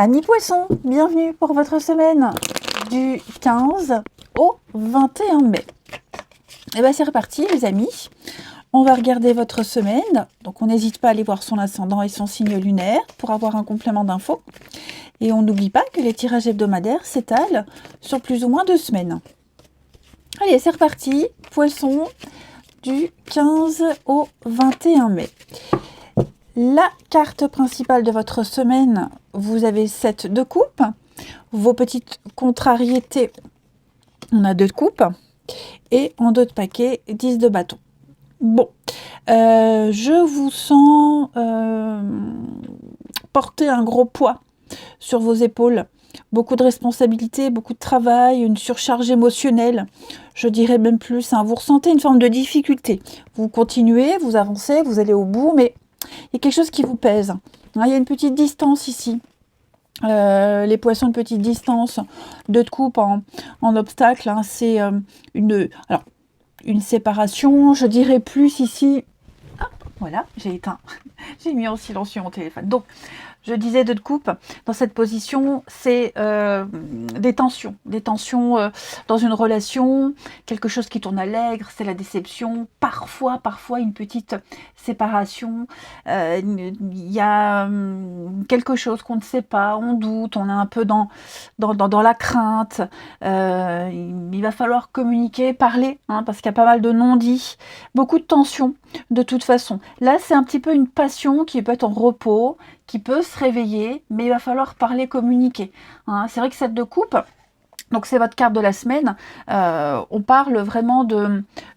Amis poissons, bienvenue pour votre semaine du 15 au 21 mai. Et bien c'est reparti les amis, on va regarder votre semaine, donc on n'hésite pas à aller voir son ascendant et son signe lunaire pour avoir un complément d'infos. Et on n'oublie pas que les tirages hebdomadaires s'étalent sur plus ou moins 2 semaines. Allez, c'est reparti, poissons du 15 au 21 mai. La carte principale de votre semaine, vous avez 7 de coupe. Vos petites contrariétés, on a 2 de coupe. Et en 2 de paquet, 10 de bâton. Bon, je vous sens porter un gros poids sur vos épaules. Beaucoup de responsabilités, beaucoup de travail, une surcharge émotionnelle. Je dirais même plus, hein, vous ressentez une forme de difficulté. Vous continuez, vous avancez, vous allez au bout, mais il y a quelque chose qui vous pèse. Il y a une petite distance ici. Les poissons de petite distance, 2 de coupe en obstacle, hein, c'est une séparation, je dirais plus ici. Ah, voilà, j'ai éteint, j'ai mis en silencieux mon téléphone. Donc, je disais 2 de coupe, dans cette position, c'est des tensions dans une relation, quelque chose qui tourne à l'aigre, c'est la déception, parfois une petite séparation, il y a quelque chose qu'on ne sait pas, on doute, on est un peu dans la crainte, il va falloir communiquer, parler, hein, parce qu'il y a pas mal de non-dits, beaucoup de tensions de toute façon. Là, c'est un petit peu une passion qui peut être en repos, qui peut se réveiller, mais il va falloir parler, communiquer. Hein. C'est vrai que cette de coupe, donc c'est votre carte de la semaine, on parle vraiment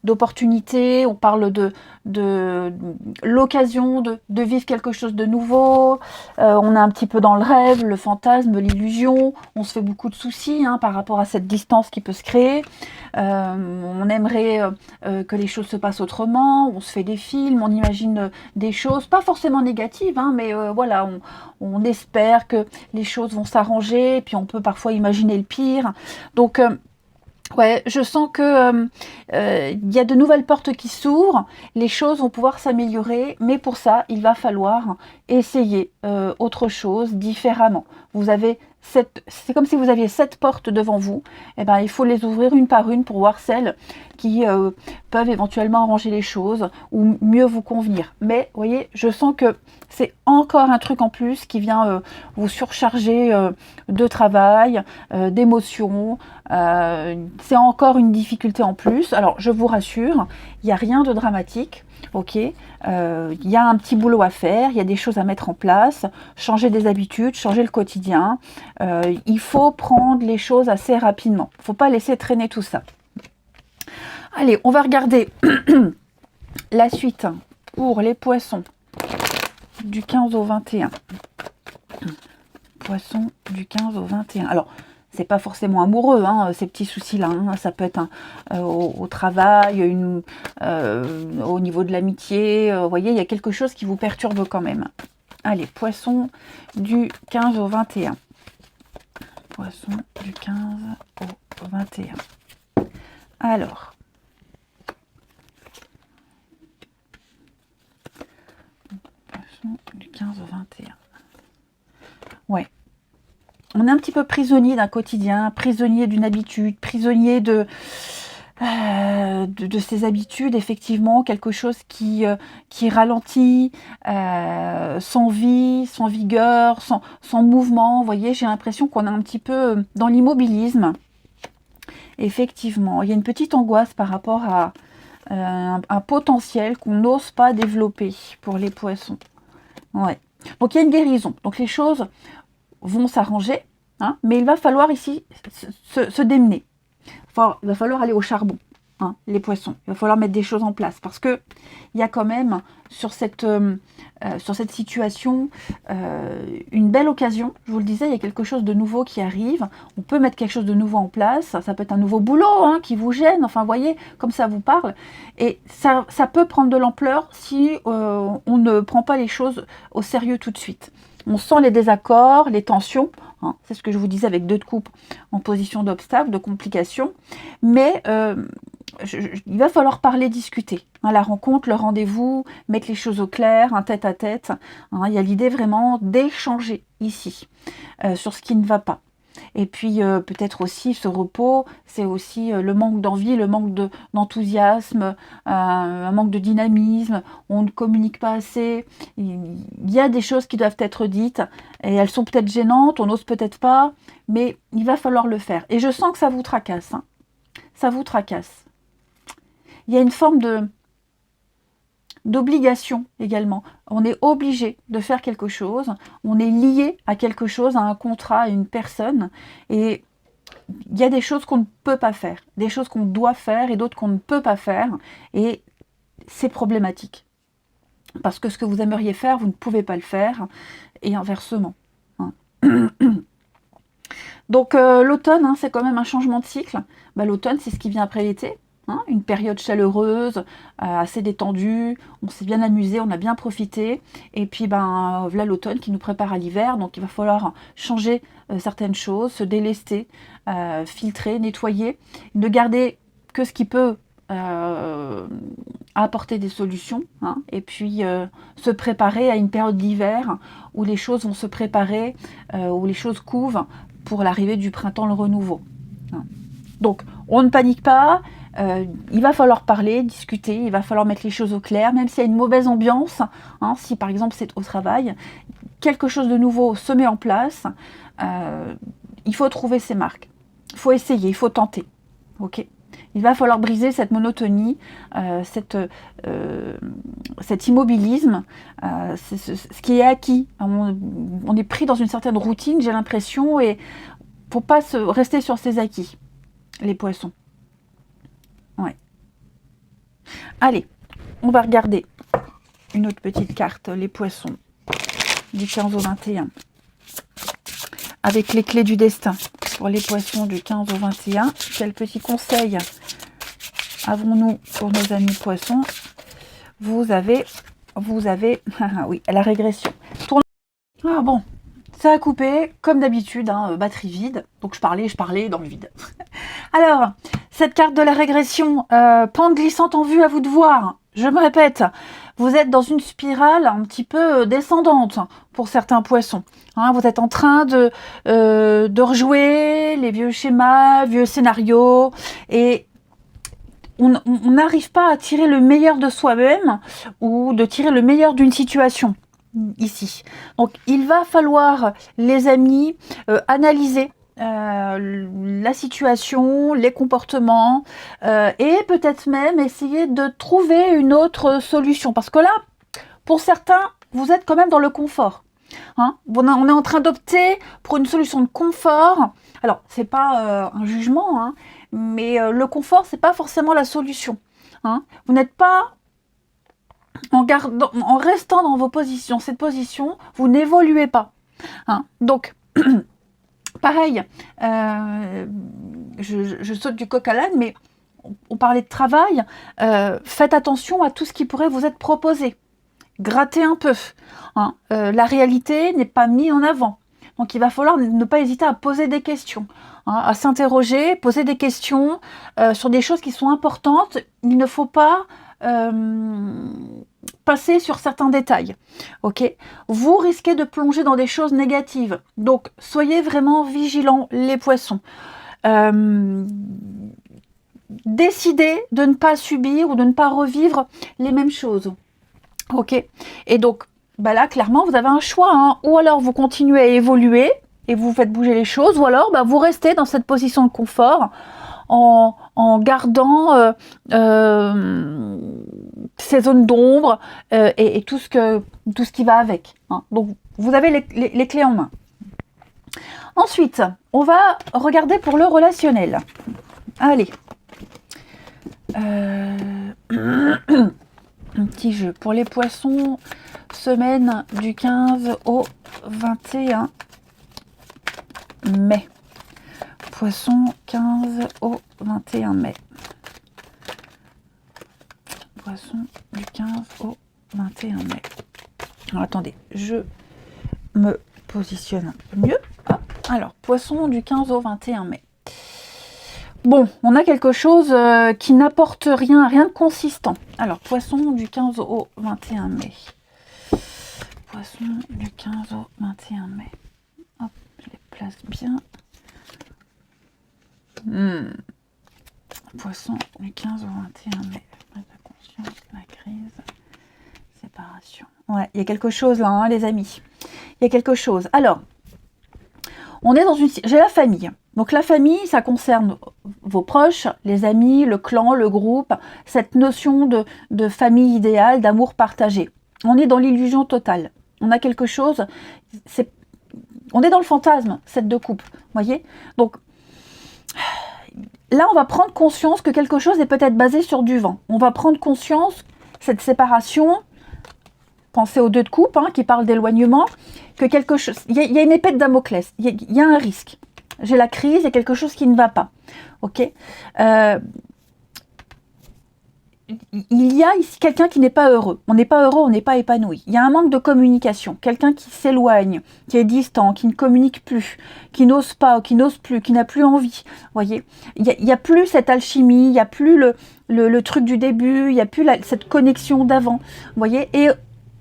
d'opportunités, on parle de l'occasion de vivre quelque chose de nouveau, on est un petit peu dans le rêve, le fantasme, l'illusion, on se fait beaucoup de soucis hein, par rapport à cette distance qui peut se créer, on aimerait que les choses se passent autrement, on se fait des films, on imagine des choses, pas forcément négatives, hein, mais voilà, on espère que les choses vont s'arranger, et puis on peut parfois imaginer le pire. Donc, ouais, je sens que y a de nouvelles portes qui s'ouvrent, les choses vont pouvoir s'améliorer, mais pour ça, il va falloir essayer autre chose différemment. Vous avez c'est comme si vous aviez 7 portes devant vous, et ben, il faut les ouvrir une par une pour voir celles qui peuvent éventuellement arranger les choses ou mieux vous convenir. Mais, vous voyez, je sens que c'est encore un truc en plus qui vient vous surcharger de travail, d'émotions. C'est encore une difficulté en plus. Alors, je vous rassure, il n'y a rien de dramatique. Ok, il y a un petit boulot à faire, il y a des choses à mettre en place, changer des habitudes, changer le quotidien. Il faut prendre les choses assez rapidement. Il ne faut pas laisser traîner tout ça. Allez, on va regarder la suite pour les poissons du 15 au 21. Poissons du 15 au 21. Alors, c'est pas forcément amoureux, hein, ces petits soucis-là. Hein. Ça peut être au travail, au niveau de l'amitié. Vous voyez, il y a quelque chose qui vous perturbe quand même. Allez, poisson du 15 au 21. Poisson du 15 au 21. Alors. Poisson du 15 au 21. Ouais. On est un petit peu prisonnier d'un quotidien, prisonnier d'une habitude, prisonnier de ses habitudes, effectivement, quelque chose qui ralentit, sans vie, sans vigueur, sans mouvement. Vous voyez, j'ai l'impression qu'on est un petit peu dans l'immobilisme. Effectivement, il y a une petite angoisse par rapport à un potentiel qu'on n'ose pas développer pour les poissons. Ouais. Donc, il y a une guérison. Donc, les choses vont s'arranger, hein, mais il va falloir ici se démener. Il va falloir aller au charbon, hein, les poissons. Il va falloir mettre des choses en place parce que il y a quand même sur cette situation une belle occasion. Je vous le disais, il y a quelque chose de nouveau qui arrive. On peut mettre quelque chose de nouveau en place. Ça peut être un nouveau boulot hein, qui vous gêne. Enfin, vous voyez, comme ça vous parle. Et ça peut prendre de l'ampleur si on ne prend pas les choses au sérieux tout de suite. On sent les désaccords, les tensions, hein, c'est ce que je vous disais avec 2 de coupe en position d'obstacle, de complication, mais il va falloir parler, discuter. Hein, la rencontre, le rendez-vous, mettre les choses au clair, un tête-à-tête. Hein, il y a l'idée vraiment d'échanger ici sur ce qui ne va pas. Et puis peut-être aussi ce repos, c'est aussi le manque d'envie, le manque d'enthousiasme, un manque de dynamisme, on ne communique pas assez. Il y a des choses qui doivent être dites et elles sont peut-être gênantes, on n'ose peut-être pas, mais il va falloir le faire. Et je sens que ça vous tracasse, hein. Ça vous tracasse. Il y a une forme d'obligation également. On est obligé de faire quelque chose, on est lié à quelque chose, à un contrat, à une personne, et il y a des choses qu'on ne peut pas faire, des choses qu'on doit faire et d'autres qu'on ne peut pas faire, et c'est problématique. Parce que ce que vous aimeriez faire, vous ne pouvez pas le faire, et inversement. Hein. Donc l'automne, hein, c'est quand même un changement de cycle. Bah, l'automne, c'est ce qui vient après l'été. Hein, une période chaleureuse, assez détendue, on s'est bien amusé, on a bien profité, et puis ben voilà l'automne qui nous prépare à l'hiver, donc il va falloir changer certaines choses, se délester, filtrer, nettoyer, ne garder que ce qui peut apporter des solutions, hein, et puis se préparer à une période d'hiver où les choses vont se préparer, où les choses couvent pour l'arrivée du printemps, le renouveau. Hein. Donc on ne panique pas. Il va falloir parler, discuter, il va falloir mettre les choses au clair, même s'il y a une mauvaise ambiance, hein, si par exemple c'est au travail, quelque chose de nouveau se met en place, il faut trouver ses marques, il faut essayer, il faut tenter, ok. Il va falloir briser cette monotonie, cet immobilisme, ce qui est acquis. On est pris dans une certaine routine, j'ai l'impression, et il ne faut pas rester sur ses acquis, les poissons. Ouais. Allez, on va regarder une autre petite carte, les poissons, du 15 au 21. Avec les clés du destin pour les poissons du 15 au 21. Quels petits conseils avons-nous pour nos amis poissons? Vous avez, oui, la régression. Ah bon, ça a coupé, comme d'habitude, hein, batterie vide. Donc je parlais dans le vide. Alors, cette carte de la régression, pente glissante en vue, à vous de voir. Je me répète, vous êtes dans une spirale un petit peu descendante pour certains poissons. Hein, vous êtes en train de rejouer les vieux schémas, vieux scénarios, et on n'arrive pas à tirer le meilleur de soi-même ou de tirer le meilleur d'une situation ici. Donc, il va falloir, les amis, analyser la situation, les comportements, et peut-être même essayer de trouver une autre solution. Parce que là, pour certains, vous êtes quand même dans le confort. Hein, on est en train d'opter pour une solution de confort. Alors, c'est pas un jugement, hein, mais le confort, c'est pas forcément la solution. Hein. Vous n'êtes pas en restant dans vos positions, cette position, vous n'évoluez pas. Hein. Donc, pareil, je saute du coq à l'âne, mais on parlait de travail. Faites attention à tout ce qui pourrait vous être proposé. Grattez un peu. Hein. La réalité n'est pas mise en avant. Donc il va falloir ne pas hésiter à poser des questions, hein, à s'interroger, poser des questions sur des choses qui sont importantes. Il ne faut pas passer sur certains détails. Ok, vous risquez de plonger dans des choses négatives. Donc soyez vraiment vigilants, les poissons. Décidez de ne pas subir ou de ne pas revivre les mêmes choses. Ok, et donc bah là clairement vous avez un choix, hein. Ou alors vous continuez à évoluer et vous faites bouger les choses, ou alors bah, vous restez dans cette position de confort en gardant ces zones d'ombre et tout ce qui va avec. Hein. Donc vous avez les clés en main. Ensuite, on va regarder pour le relationnel. Allez. Un petit jeu pour les poissons, semaine du 15 au 21 mai. Poissons, 15 au 21 mai. Poissons du 15 au 21 mai. Alors, attendez, je me positionne un peu mieux. Ah, alors, poissons du 15 au 21 mai. Bon, on a quelque chose qui n'apporte rien, rien de consistant. Alors, poisson du 15 au 21 mai. Poisson du 15 au 21 mai. Hop, je les place bien. Poisson du 15 au 21 mai. Prise de conscience, la crise, séparation. Ouais, il y a quelque chose là, hein, les amis. Il y a quelque chose. Alors, on est dans une... J'ai la famille. Donc la famille, ça concerne vos proches, les amis, le clan, le groupe, cette notion de famille idéale, d'amour partagé. On est dans l'illusion totale. On a quelque chose... On est dans le fantasme, cette de coupe. Vous voyez? Donc, là, on va prendre conscience que quelque chose est peut-être basé sur du vent. On va prendre conscience, cette séparation, pensez aux deux de coupe, hein, qui parlent d'éloignement, que quelque chose... Il y a une épée de Damoclès, il y a un risque. J'ai la crise, il y a quelque chose qui ne va pas. Ok, il y a ici quelqu'un qui n'est pas heureux. On n'est pas heureux, on n'est pas épanoui. Il y a un manque de communication. Quelqu'un qui s'éloigne, qui est distant, qui ne communique plus, qui n'ose pas, qui n'ose plus, qui n'a plus envie. Voyez, il y a plus cette alchimie, il n'y a plus le truc du début, il n'y a plus cette connexion d'avant. Voyez, et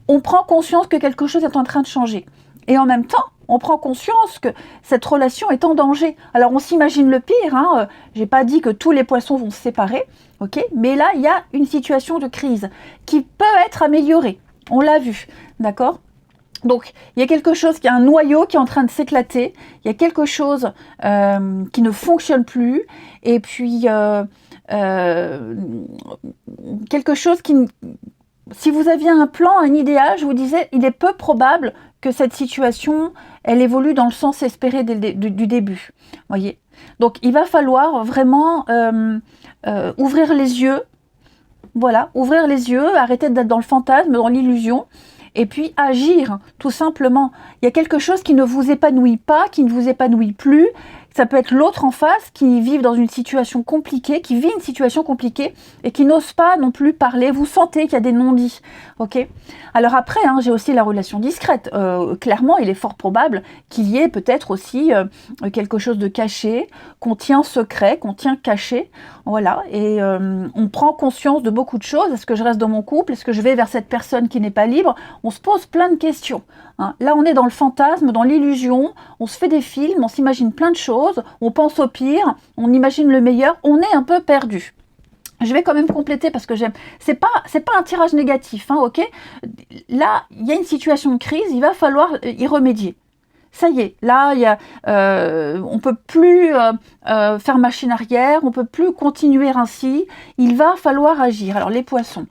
on prend conscience que quelque chose est en train de changer. Et en même temps, on prend conscience que cette relation est en danger. Alors, on s'imagine le pire. Hein, j'ai pas dit que tous les poissons vont se séparer, ok. Mais là, il y a une situation de crise qui peut être améliorée. On l'a vu, d'accord. Donc, il y a quelque chose, il y a un noyau qui est en train de s'éclater. Il y a quelque chose qui ne fonctionne plus. Et puis, quelque chose qui... Si vous aviez un plan, un idéal, je vous disais, il est peu probable que cette situation, elle évolue dans le sens espéré du début. Voyez. Donc, il va falloir vraiment ouvrir les yeux. Voilà, ouvrir les yeux, arrêter d'être dans le fantasme, dans l'illusion, et puis agir, tout simplement. Il y a quelque chose qui ne vous épanouit pas, qui ne vous épanouit plus. Ça peut être l'autre en face qui vit dans une situation compliquée, qui vit une situation compliquée et qui n'ose pas non plus parler. Vous sentez qu'il y a des non-dits. Ok. Alors après, hein, j'ai aussi la relation discrète. Clairement, il est fort probable qu'il y ait peut-être aussi quelque chose de caché, qu'on tient secret, qu'on tient caché. Voilà. Et on prend conscience de beaucoup de choses. Est-ce que je reste dans mon couple? Est-ce que je vais vers cette personne qui n'est pas libre? On se pose plein de questions. Hein. Là, on est dans le fantasme, dans l'illusion. On se fait des films, on s'imagine plein de choses. On pense au pire, on imagine le meilleur, on est un peu perdu. Je vais quand même compléter parce que j'aime. C'est pas un tirage négatif, hein, ok. Là, il y a une situation de crise, il va falloir y remédier. Ça y est, là, on peut plus faire machine arrière, on peut plus continuer ainsi. Il va falloir agir. Alors les poissons,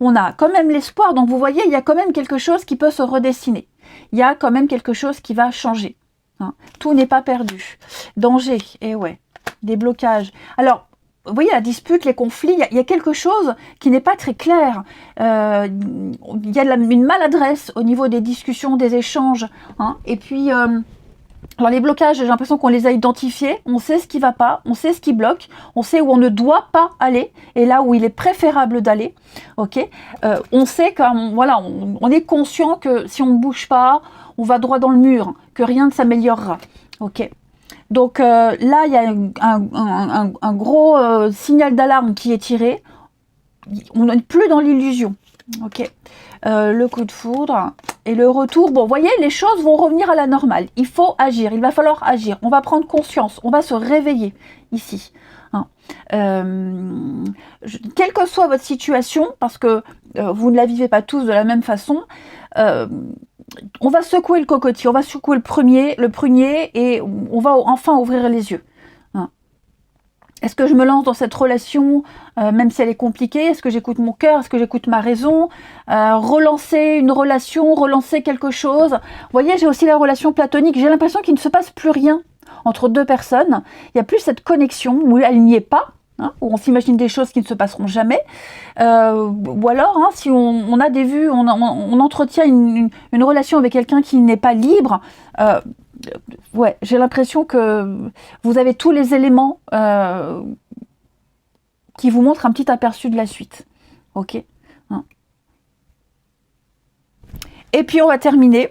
on a quand même l'espoir. Donc vous voyez, il y a quand même quelque chose qui peut se redessiner. Il y a quand même quelque chose qui va changer. Hein. Tout n'est pas perdu. Danger, et ouais, des blocages. Alors, vous voyez, la dispute, les conflits, il y a quelque chose qui n'est pas très clair. Il y a une maladresse au niveau des discussions, des échanges. Hein. Et puis, alors les blocages, j'ai l'impression qu'on les a identifiés. On sait ce qui ne va pas, on sait ce qui bloque, on sait où on ne doit pas aller et là où il est préférable d'aller. Ok. On sait voilà, on est conscient que si on ne bouge pas, on va droit dans le mur, que rien ne s'améliorera. Ok. Donc là, il y a un gros signal d'alarme qui est tiré. On n'est plus dans l'illusion. Ok. Le coup de foudre et le retour. Bon, vous voyez, les choses vont revenir à la normale. Il faut agir. Il va falloir agir. On va prendre conscience. On va se réveiller ici. Hein. Quelle que soit votre situation, parce que vous ne la vivez pas tous de la même façon, on va secouer le cocotier, on va secouer le prunier et on va enfin ouvrir les yeux. Hein. Est-ce que je me lance dans cette relation, même si elle est compliquée? Est-ce que j'écoute mon cœur? Est-ce que j'écoute ma raison? Relancer une relation, relancer quelque chose. Vous voyez, j'ai aussi la relation platonique. J'ai l'impression qu'il ne se passe plus rien entre deux personnes. Il n'y a plus cette connexion où elle n'y est pas. Hein, où on s'imagine des choses qui ne se passeront jamais, ou alors hein, si on a des vues, on entretient une relation avec quelqu'un qui n'est pas libre, ouais, j'ai l'impression que vous avez tous les éléments qui vous montrent un petit aperçu de la suite. Ok. Hein. Et puis on va terminer.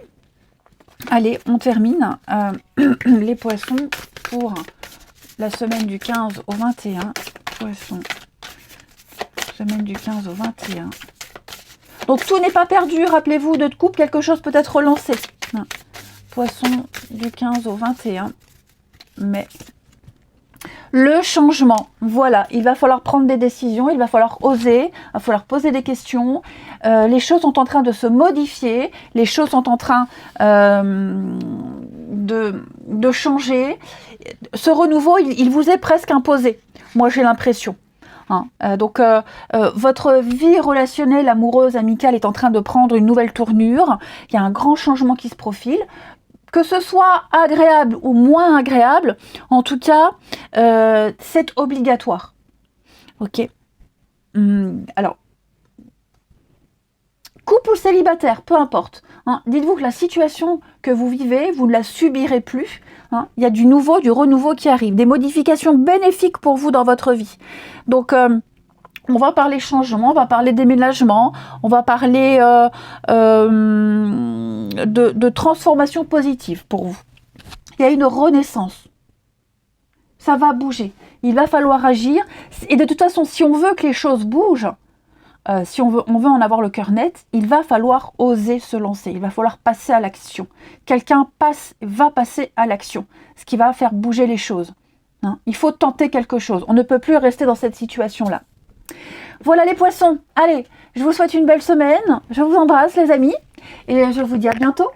Allez, on termine les poissons pour la semaine du 15 au 21. Poisson. Semaine du 15 au 21. Donc tout n'est pas perdu, rappelez-vous, de coupe, quelque chose peut être relancé. Poisson du 15 au 21 mai. Le changement, voilà, il va falloir prendre des décisions, il va falloir oser, il va falloir poser des questions. Les choses sont en train de se modifier, les choses sont en train de changer. Ce renouveau, il vous est presque imposé, moi j'ai l'impression. Donc votre vie relationnelle, amoureuse, amicale est en train de prendre une nouvelle tournure. Il y a un grand changement qui se profile. Que ce soit agréable ou moins agréable, en tout cas, c'est obligatoire. Ok. Alors, couple ou célibataire, peu importe. Dites-vous que la situation que vous vivez, vous ne la subirez plus. Il y a du nouveau, du renouveau qui arrive, des modifications bénéfiques pour vous dans votre vie. Donc, on va parler changement, on va parler déménagement, on va parler de transformation positive pour vous. Il y a une renaissance. Ça va bouger. Il va falloir agir. Et de toute façon, si on veut que les choses bougent, si on veut en avoir le cœur net, il va falloir oser se lancer. Il va falloir passer à l'action. Quelqu'un va passer à l'action, ce qui va faire bouger les choses. Il faut tenter quelque chose. On ne peut plus rester dans cette situation-là. Voilà les poissons, allez, je vous souhaite une belle semaine, je vous embrasse les amis, et je vous dis à bientôt.